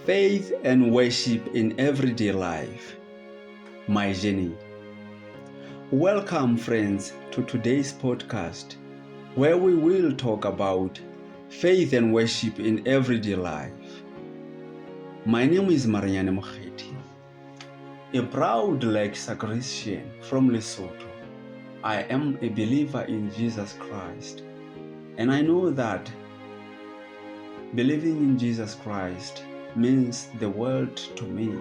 Faith and worship in everyday life. My journey. Welcome, friends, to today's podcast, where we will talk about faith and worship in everyday life. My name is Marianne Mokgeti, a proud Lexa Christian from Lesotho. I am a believer in Jesus Christ, and I know that believing in Jesus Christ means the world to me,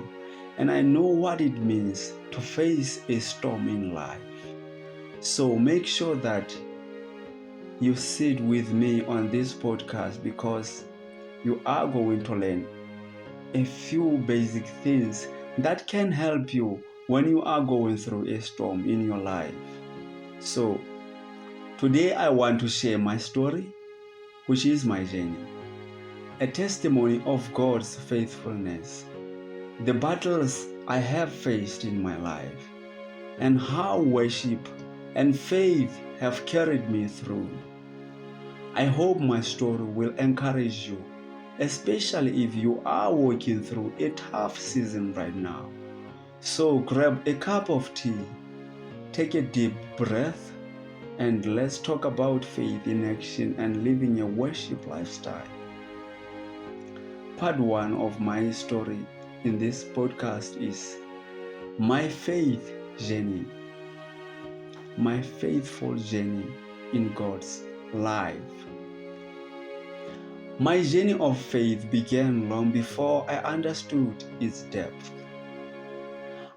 and I know what it means to face a storm in life. So make sure that you sit with me on this podcast because you are going to learn a few basic things that can help you when you are going through a storm in your life. So today I want to share my story, which is my journey, a testimony of God's faithfulness, the battles I have faced in my life, and how worship and faith have carried me through. I hope my story will encourage you, especially if you are walking through a tough season right now. So grab a cup of tea, take a deep breath, and let's talk about faith in action and living a worship lifestyle. Part 1 of my story in this podcast is my faith journey, my faithful journey in God's life. My journey of faith began long before I understood its depth.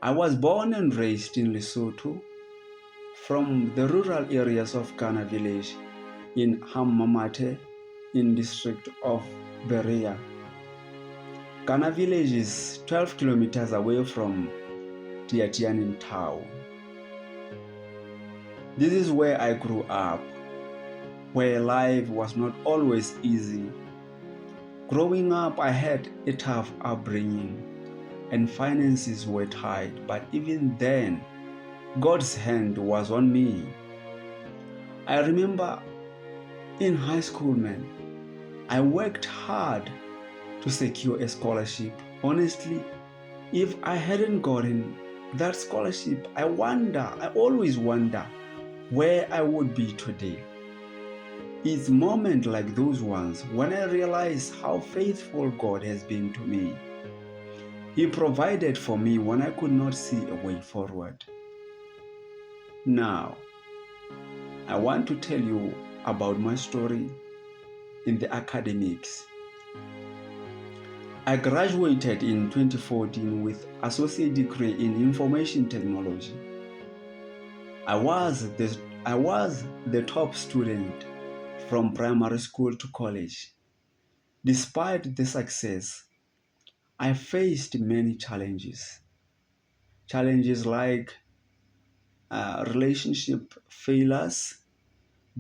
I was born and raised in Lesotho, from the rural areas of Ghana village in Hammamathe in district of Berea. Ghana village is 12 kilometers away from Tiatianin town. This is where I grew up, where life was not always easy. Growing up, I had a tough upbringing and finances were tight, but even then, God's hand was on me. I remember in high school, I worked hard to secure a scholarship. Honestly, if I hadn't gotten that scholarship, I always wonder where I would be today. It's moments like those ones when I realize how faithful God has been to me. He provided for me when I could not see a way forward. Now, I want to tell you about my story in the academics. I graduated in 2014 with associate degree in information technology. I was the top student from primary school to college. Despite the success, I faced many challenges. Challenges like relationship failures,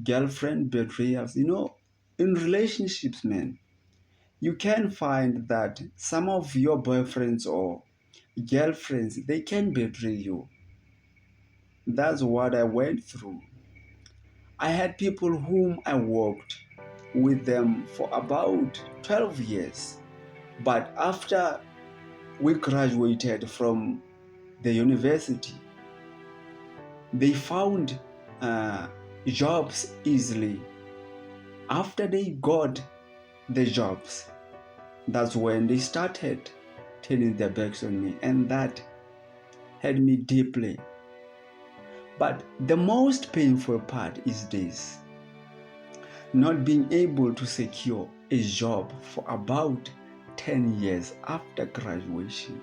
girlfriend betrayals. In relationships, you can find that some of your boyfriends or girlfriends, they can betray you. That's what I went through. I had people whom I worked with them for about 12 years. But after we graduated from the university, they found jobs easily. After they got the jobs, that's when they started turning their backs on me, and that hurt me deeply. But the most painful part is this: not being able to secure a job for about 10 years after graduation.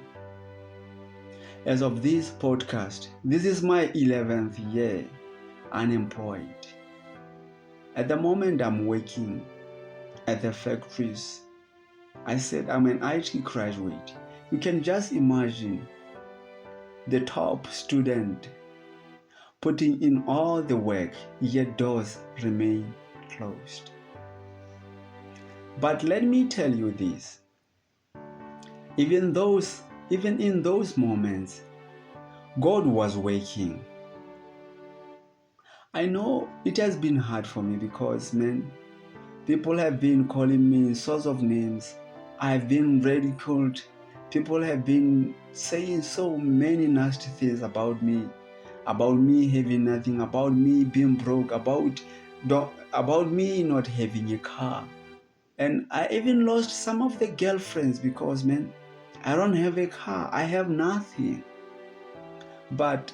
As of this podcast, this is my 11th year unemployed. At the moment I'm working at the factories. I said I'm an IT graduate. You can just imagine the top student putting in all the work, yet doors remain closed. But let me tell you this, even in those moments, God was working. I know it has been hard for me because, people have been calling me sorts of names, I've been ridiculed. People have been saying so many nasty things about me having nothing, about me being broke, about me not having a car. And I even lost some of the girlfriends because, man, I don't have a car. I have nothing. But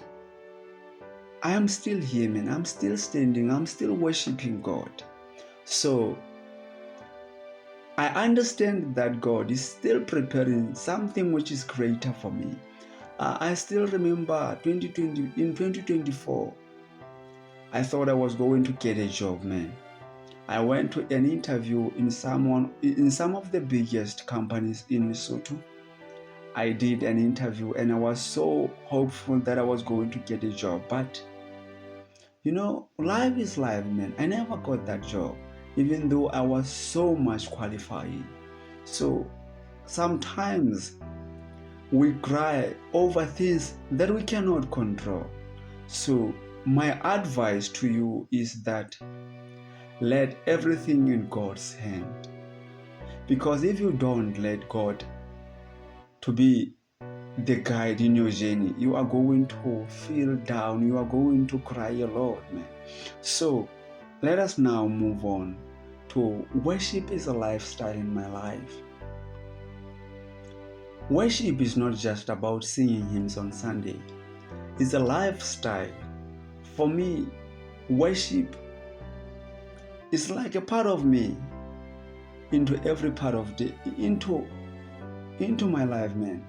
I am still here, man. I'm still standing. I'm still worshiping God. So I understand that God is still preparing something which is greater for me. I still remember in 2024, I thought I was going to get a job, man. I went to an interview in some of the biggest companies in Lesotho. I did an interview and I was so hopeful that I was going to get a job. But, life is life, man. I never got that job, even though I was so much qualified. So sometimes we cry over things that we cannot control. So my advice to you is that let everything in God's hand. Because if you don't let God to be the guide in your journey, you are going to feel down. You are going to cry a lot, man. So let us now move on to worship is a lifestyle in my life. Worship is not just about singing hymns on Sunday. It's a lifestyle. For me, worship is like a part of me into every part of into my life, man.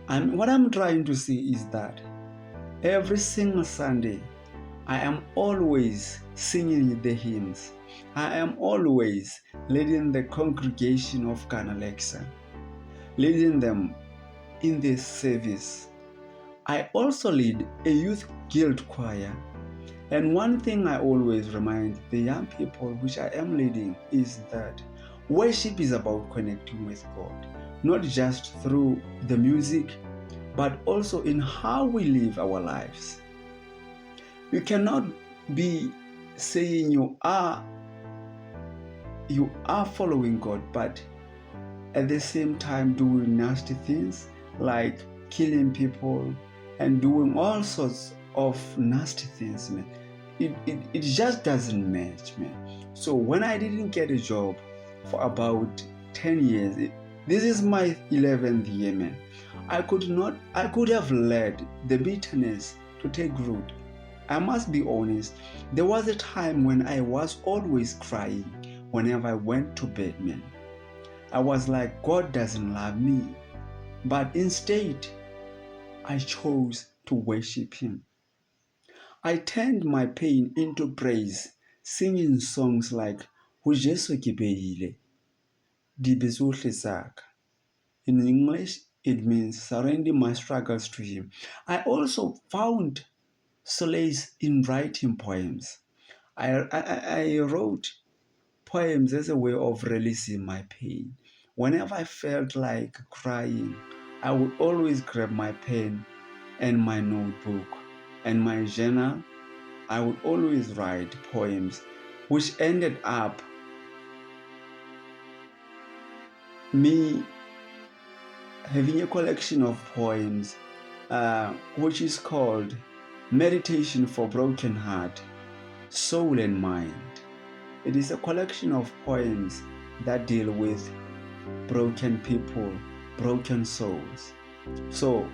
And what I'm trying to say is that every single Sunday, I am always singing the hymns. I am always leading the congregation of Ghana Alexa, leading them in this service. I also lead a youth guild choir. And one thing I always remind the young people which I am leading is that worship is about connecting with God, not just through the music, but also in how we live our lives. You cannot be saying you are following God, but at the same time doing nasty things like killing people and doing all sorts of nasty things, man. It just doesn't match, man. So when I didn't get a job for about 10 years, this is my 11th year, man. I could have let the bitterness to take root. I must be honest, there was a time when I was always crying whenever I went to bed, man. I was like, God doesn't love me. But instead, I chose to worship Him. I turned my pain into praise, singing songs like "Ujesu Kibehile," Dibezuhle Zaka. In English, it means surrendering my struggles to Him. I also found solace in writing poems. I wrote poems as a way of releasing my pain. Whenever I felt like crying, I would always grab my pen and my notebook and my journal. I would always write poems, which ended up me having a collection of poems, which is called Meditation for Broken Heart, Soul and Mind. It is a collection of poems that deal with broken people, broken souls. So,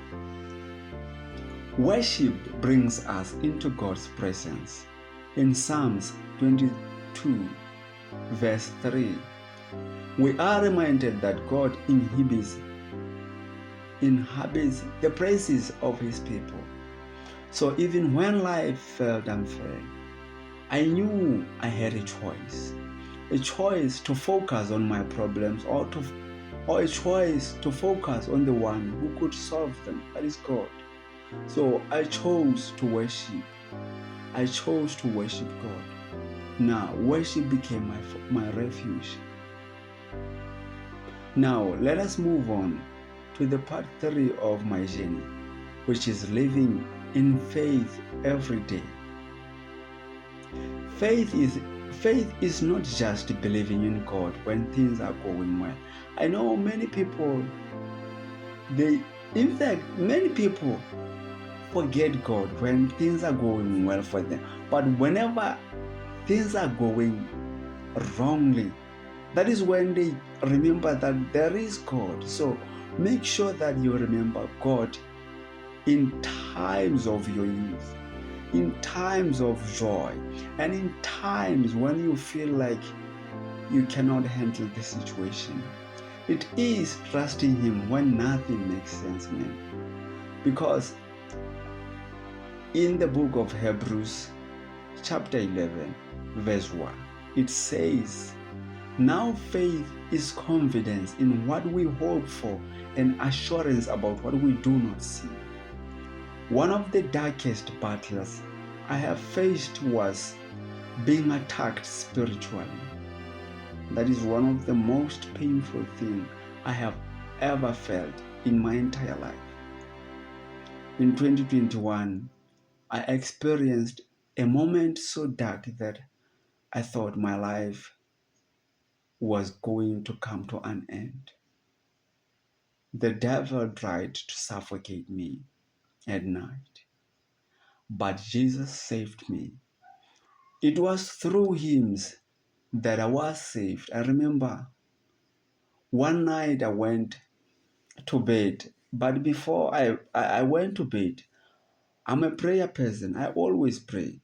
worship brings us into God's presence. In Psalms 22, verse 3, we are reminded that God inhabits the praises of His people. So even when life felt unfair, I knew I had a choice to focus on my problems or a choice to focus on the one who could solve them, that is God. So I chose to worship. I chose to worship God. Now worship became my refuge. Now let us move on to the part 3 of my journey, which is living in faith every day. Faith Faith is not just believing in God when things are going well. I know many people, many people forget God when things are going well for them. But whenever things are going wrongly, that is when they remember that there is God. So make sure that you remember God in times of your youth, in times of joy, and in times when you feel like you cannot handle the situation. It is trusting Him when nothing makes sense, man. Because in the book of Hebrews, chapter 11, verse 1, it says, "Now faith is confidence in what we hope for and assurance about what we do not see." One of the darkest battles I have faced was being attacked spiritually. That is one of the most painful things I have ever felt in my entire life. In 2021, I experienced a moment so dark that I thought my life was going to come to an end. The devil tried to suffocate me at night, but Jesus saved me. It was through hymns that I was saved. I remember one night I went to bed, but before I went to bed, I'm a prayer person. I always pray.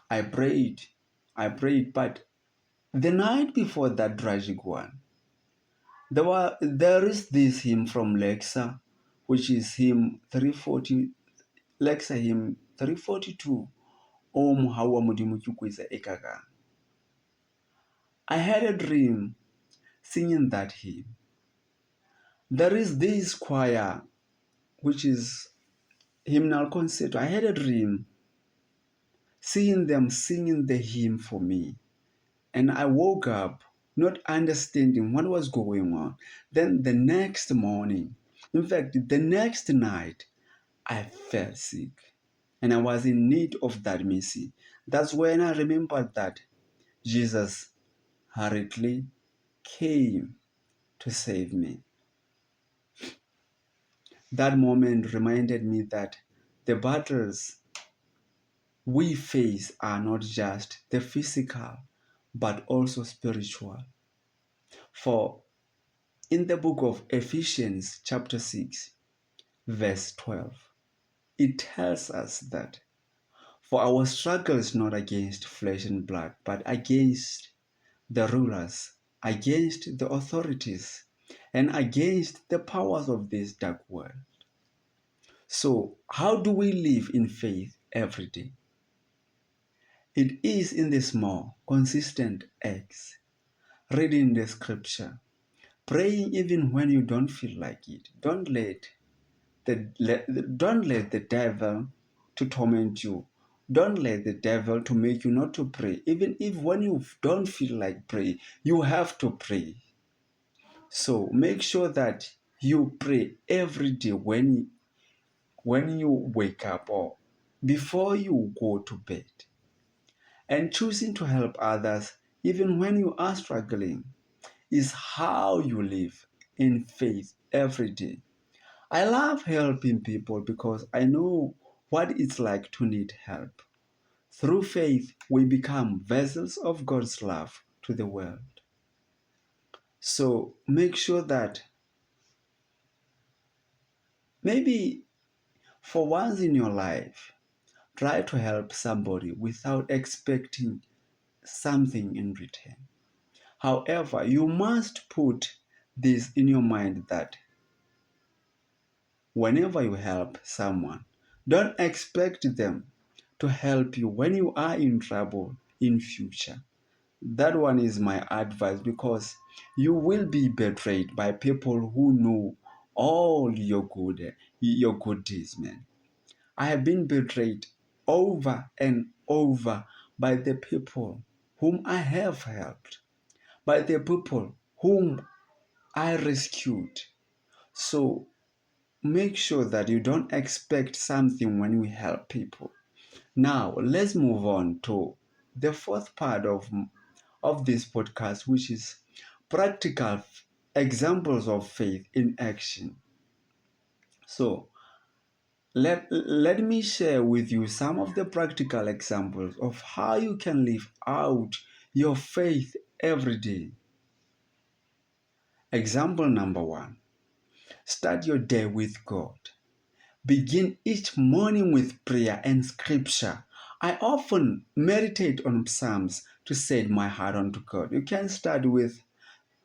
I prayed, but the night before that tragic one, there is this hymn from Lexa, which is hymn 340, Lexa hymn 342. O Mohawa Modimo ke kwetsa ekakang. I had a dream singing that hymn. There is this choir, which is hymnal concert. I had a dream seeing them singing the hymn for me. And I woke up not understanding what was going on. Then the next morning, in fact, the next night, I fell sick. And I was in need of that mercy. That's when I remembered that Jesus hurriedly came to save me. That moment reminded me that the battles we face are not just the physical, but also spiritual. For in the book of Ephesians, chapter 6, verse 12, it tells us that for our struggle is not against flesh and blood, but against the rulers, against the authorities, and against the powers of this dark world. So, how do we live in faith every day? It is in the small, consistent acts, reading the scripture, praying even when you don't feel like it. Don't let the devil to torment you. Don't let the devil to make you not to pray. Even if when you don't feel like praying, you have to pray. So make sure that you pray every day when you wake up or before you go to bed. And choosing to help others even when you are struggling is how you live in faith every day. I love helping people because I know what it's like to need help. Through faith, we become vessels of God's love to the world. So make sure that maybe for once in your life, try to help somebody without expecting something in return. However, you must put this in your mind that whenever you help someone, don't expect them to help you when you are in trouble in future. That one is my advice, because you will be betrayed by people who know all your good deeds, man. I have been betrayed over and over by the people whom I have helped, by the people whom I rescued. So make sure that you don't expect something when you help people. Now, let's move on to the fourth part of this podcast, which is practical examples of faith in action. So let me share with you some of the practical examples of how you can live out your faith every day. Example number 1. Start your day with God. Begin each morning with prayer and scripture. I often meditate on Psalms to set my heart unto God. You can start with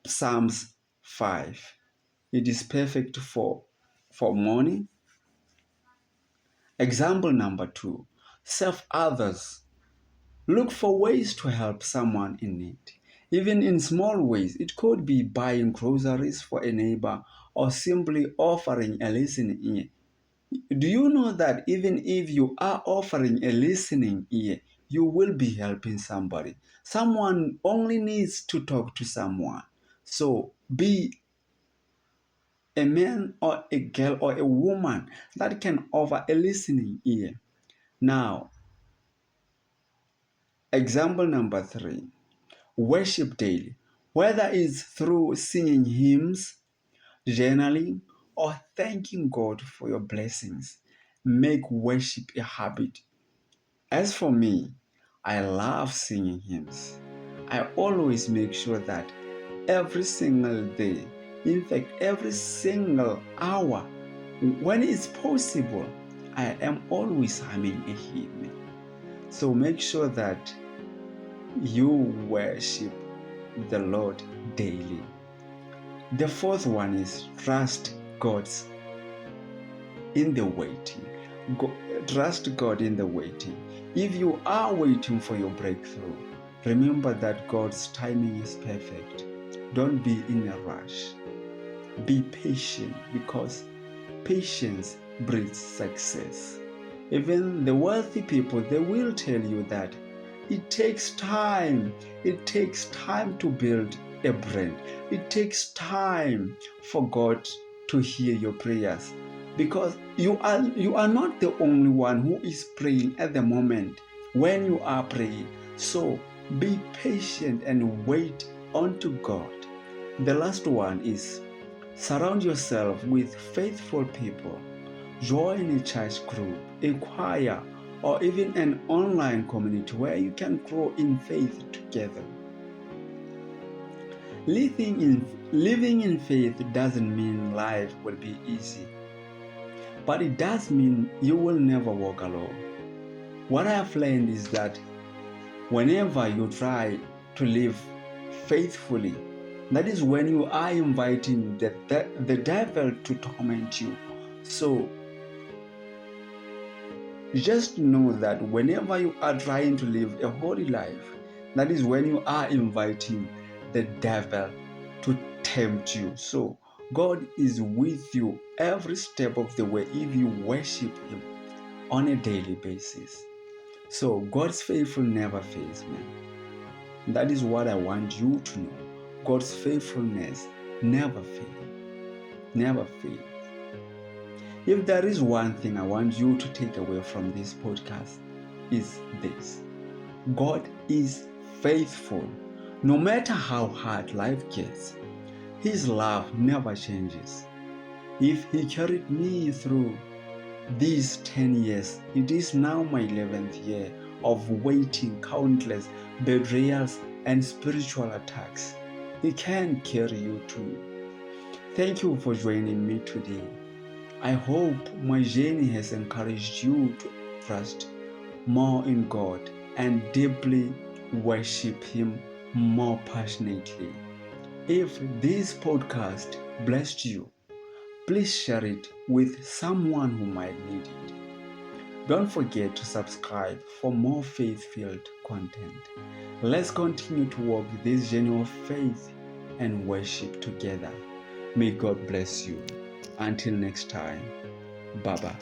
Psalms 5. It is perfect for morning. Example number 2. Serve others. Look for ways to help someone in need. Even in small ways, it could be buying groceries for a neighbor or simply offering a listening ear. Do you know that even if you are offering a listening ear, you will be helping somebody? Someone only needs to talk to someone. So be a man or a girl or a woman that can offer a listening ear. Now, example number 3, worship daily. Whether it's through singing hymns, journaling, or thanking God for your blessings, make worship a habit. As for me, I love singing hymns. I always make sure that every single day, in fact, every single hour, when it's possible, I am always humming a hymn. So make sure that you worship the Lord daily. The fourth one is trust God's in the waiting. Trust God in the waiting. If you are waiting for your breakthrough, remember that God's timing is perfect. Don't be in a rush. Be patient, because patience breeds success. Even the wealthy people, they will tell you that it takes time. It takes time to build a brand. It takes time for God to hear your prayers, because you are not the only one who is praying at the moment when you are praying. So be patient and wait unto God. The last one is surround yourself with faithful people. Join a church group, a choir, or even an online community where you can grow in faith together. Living in faith doesn't mean life will be easy, but it does mean you will never walk alone. What I have learned is that whenever you try to live faithfully, that is when you are inviting the devil to torment you. So just know that whenever you are trying to live a holy life, that is when you are inviting the devil to tempt you. So God is with you every step of the way if you worship Him on a daily basis. So God's faithfulness never fails, man. That is what I want you to know. God's faithfulness never fails. Never fails. If there is one thing I want you to take away from this podcast, is this: God is faithful. No matter how hard life gets, His love never changes. If He carried me through these 10 years, it is now my 11th year of waiting, countless betrayals and spiritual attacks. He can carry you too. Thank you for joining me today. I hope my journey has encouraged you to trust more in God and deeply worship Him more passionately. If this podcast blessed you, please share it with someone who might need it. Don't forget to subscribe for more faith-filled content. Let's continue to walk this journey of faith and worship together. May God bless you. Until next time, bye-bye.